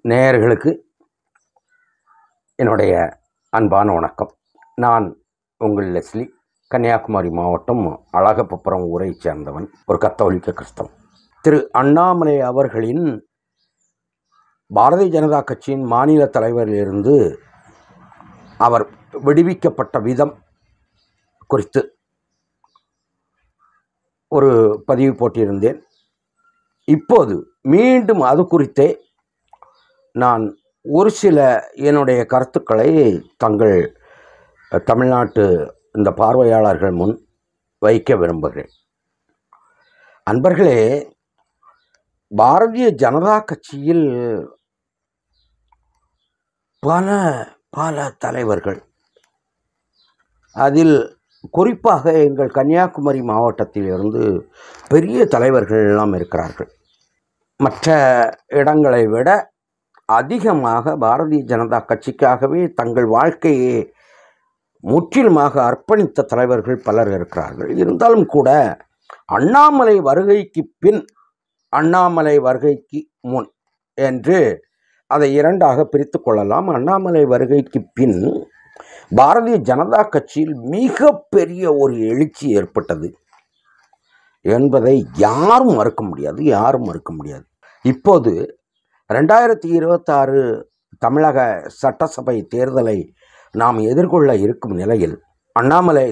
நேயர்களுக்கு என்னுடைய அன்பான வணக்கம். நான் உங்கள் லெஸ்லி, கன்னியாகுமரி மாவட்டம் அழகப்பபுரம் ஊரை சேர்ந்தவன், ஒரு கத்தோலிக்க கிறிஸ்தவன். திரு அண்ணாமலை அவர்களின் பாரதிய ஜனதா கட்சியின் மாநில தலைவரிலிருந்து அவர் விடுவிக்கப்பட்ட விதம் குறித்து ஒரு பதிவு போட்டிருந்தேன். இப்போது மீண்டும் அது குறித்தே நான் ஒரு சில என்னுடைய கருத்துக்களை தங்கள் தமிழ்நாட்டு இந்த பார்வையாளர்கள் முன் வைக்க விரும்புகிறேன். அன்பர்களே, பாரதிய ஜனதா கட்சியில் பல பல தலைவர்கள், அதில் குறிப்பாக எங்கள் கன்னியாகுமரி மாவட்டத்திலிருந்து பெரிய தலைவர்கள் எல்லாம் இருக்கிறார்கள். மற்ற இடங்களை விட அதிகமாக பாரதிய ஜனதா கட்சிக்காகவே தங்கள் வாழ்க்கையை முற்றிலுமாக அர்ப்பணித்த தலைவர்கள் பலர் இருக்கிறார்கள். இருந்தாலும் கூட அண்ணாமலை வருகைக்கு பின், அண்ணாமலை வருகைக்கு முன் என்று அதை இரண்டாக பிரித்து கொள்ளலாம். அண்ணாமலை வருகைக்கு பின் பாரதிய ஜனதா கட்சியில் மிகப்பெரிய ஒரு எழுச்சி ஏற்பட்டது என்பதை யாரும் மறுக்க முடியாது. இப்போது 2026 தமிழக சட்டசபை தேர்தலை நாம் எதிர்கொள்ள இருக்கும் நிலையில்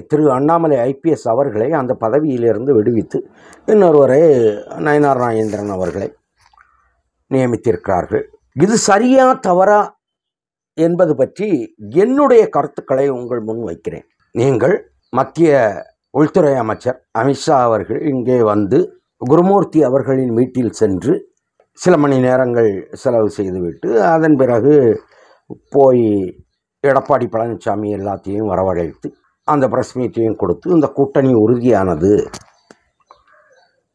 திரு அண்ணாமலை ஐபிஎஸ் அவர்களை அந்த பதவியிலிருந்து விடுவித்து இன்னொருவரை நயினார் நாகேந்திரன் அவர்களை நியமித்திருக்கிறார்கள். இது சரியா தவறா என்பது பற்றி என்னுடைய கருத்துக்களை உங்கள் முன் வைக்கிறேன். நீங்கள் மத்திய உள்துறை அமைச்சர் அமித்ஷா அவர்கள் இங்கே வந்து குருமூர்த்தி அவர்களின் வீட்டில் சென்று சில மணி நேரங்கள் செலவு செய்துவிட்டு அதன் பிறகு போய் எடப்பாடி பழனிசாமி எல்லாத்தையும் வரவழைத்து அந்த ப்ரெஸ் மீட்டையும் கொடுத்து இந்த கூட்டணி உறுதியானது,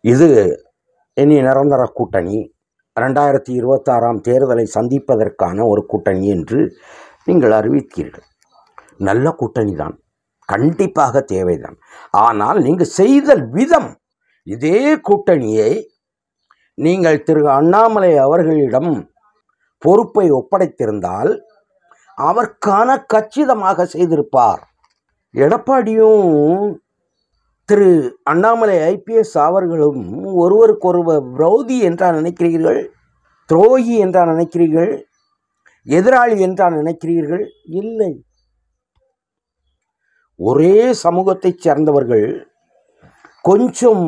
இது இனி நிரந்தர கூட்டணி, 2026 தேர்தலை சந்திப்பதற்கான ஒரு கூட்டணி என்று நீங்கள் அறிவித்தீர்கள். நல்ல கூட்டணி தான், கண்டிப்பாக தேவைதான். ஆனால் நீங்கள் செய்த விதம், இதே கூட்டணியை நீங்கள் திரு அண்ணாமலை அவர்களிடம் பொறுப்பை ஒப்படைத்திருந்தால் அவர் கச்சிதமாக செய்திருப்பார். எடப்பாடியும் திரு அண்ணாமலை ஐபிஎஸ் அவர்களும் ஒருவருக்கொருவர் விரோதி என்றா நினைக்கிறீர்கள்? துரோகி என்றா நினைக்கிறீர்கள்? எதிராளி என்றா நினைக்கிறீர்கள்? இல்லை. ஒரே சமூகத்தைச் சேர்ந்தவர்கள். கொஞ்சம்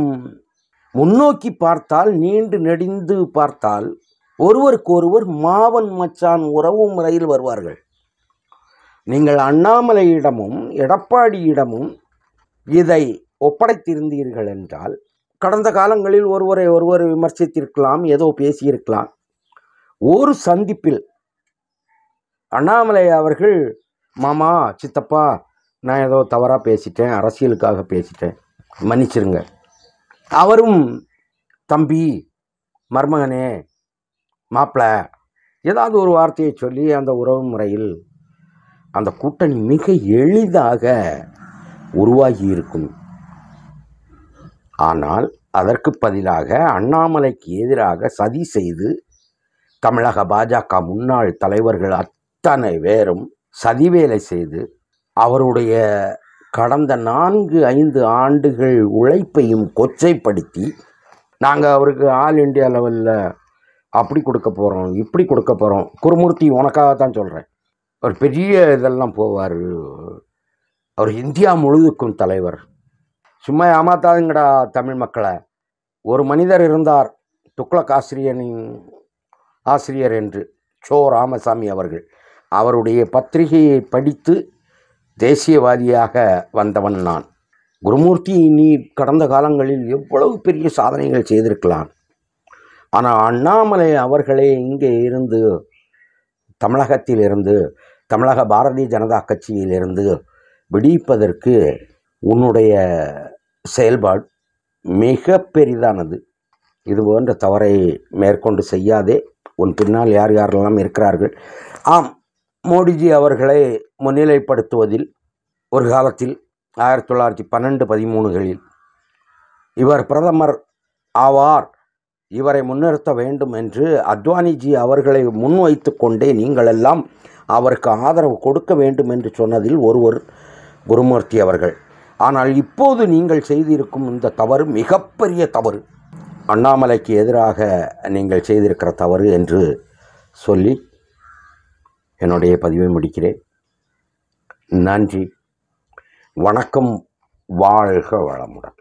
முன்னோக்கி பார்த்தால், நீண்டு நெடிந்து பார்த்தால் ஒருவருக்கு ஒருவர் மாவன் மச்சான் உறவு முறையில் வருவார்கள். நீங்கள் அண்ணாமலையிடமும் எடப்பாடியிடமும் இதை ஒப்படைத்திருந்தீர்கள் என்றால், கடந்த காலங்களில் ஒருவரை ஒருவர் விமர்சித்திருக்கலாம், ஏதோ பேசியிருக்கலாம். ஒரு சந்திப்பில் அண்ணாமலை அவர்கள், மாமா, சித்தப்பா, நான் ஏதோ தவறாக பேசிட்டேன், அரசியலுக்காக பேசிட்டேன், மன்னிச்சிருங்க. அவரும் தம்பி, மருமகனே, மாப்பிள்ள, ஏதாவது ஒரு வார்த்தையை சொல்லி அந்த உறவு முறையில் அந்த கூட்டணி மிக எளிதாக உருவாகி இருக்கும். ஆனால் அதற்கு பதிலாக அண்ணாமலைக்கு எதிராக சதி செய்து தமிழக பாஜக முன்னாள் தலைவர்கள் அத்தனை பேரும் சதிவேலை செய்து அவருடைய கடந்த 4-5 ஆண்டுகள் உழைப்பையும் கொச்சைப்படுத்தி, நாங்கள் அவருக்கு ஆல் இண்டியா லெவலில் அப்படி கொடுக்க போகிறோம், இப்படி கொடுக்க போகிறோம். குருமூர்த்தி, உனக்காகத்தான் சொல்கிறேன், ஒரு பெரிய இதெல்லாம் போவார், அவர் இந்தியா முழுதுக்கும் தலைவர். சும்மா ஏமாத்தாதுங்கடா தமிழ் மக்களை. ஒரு மனிதர் இருந்தார், துக்ளக் ஆசிரியர் என்று, சோ ராமசாமி அவர்கள். அவருடைய பத்திரிகையை படித்து தேசியவாதியாக வந்தவன் நான். குருமூர்த்தி, நீ கடந்த காலங்களில் எவ்வளவு பெரிய சாதனைகள் செய்திருக்கலாம். ஆனால் அண்ணாமலை அவர்களே இங்கே இருந்து, தமிழகத்திலிருந்து, தமிழக பாரதிய ஜனதா கட்சியிலிருந்து விடுவிப்பதற்கு உன்னுடைய செயல்பாடு மிக பெரிதானது. இது போன்ற தவறை மேற்கொண்டு செய்யாதே. உன் பின்னால் யார் யாரெல்லாம் இருக்கிறார்கள். ஆம், மோடிஜி அவர்களை முன்னிலைப்படுத்துவதில் ஒரு காலத்தில் 1912-13களில் இவர் பிரதமர் ஆவார் இவரை முன்னிறுத்த வேண்டும் என்று அத்வானிஜி அவர்களை முன்வைத்து கொண்டே நீங்களெல்லாம் அவருக்கு ஆதரவு கொடுக்க வேண்டும் என்று சொன்னதில் ஒருவர் குருமூர்த்தி அவர்கள். ஆனால் இப்போது நீங்கள் செய்திருக்கும் இந்த தவறு மிகப்பெரிய தவறு, அண்ணாமலைக்கு எதிராக நீங்கள் செய்திருக்கிற தவறு என்று சொல்லி என்னுடைய பதிவை முடிக்கிறேன். நன்றி, வணக்கம், வாழ்க வளமுடன்.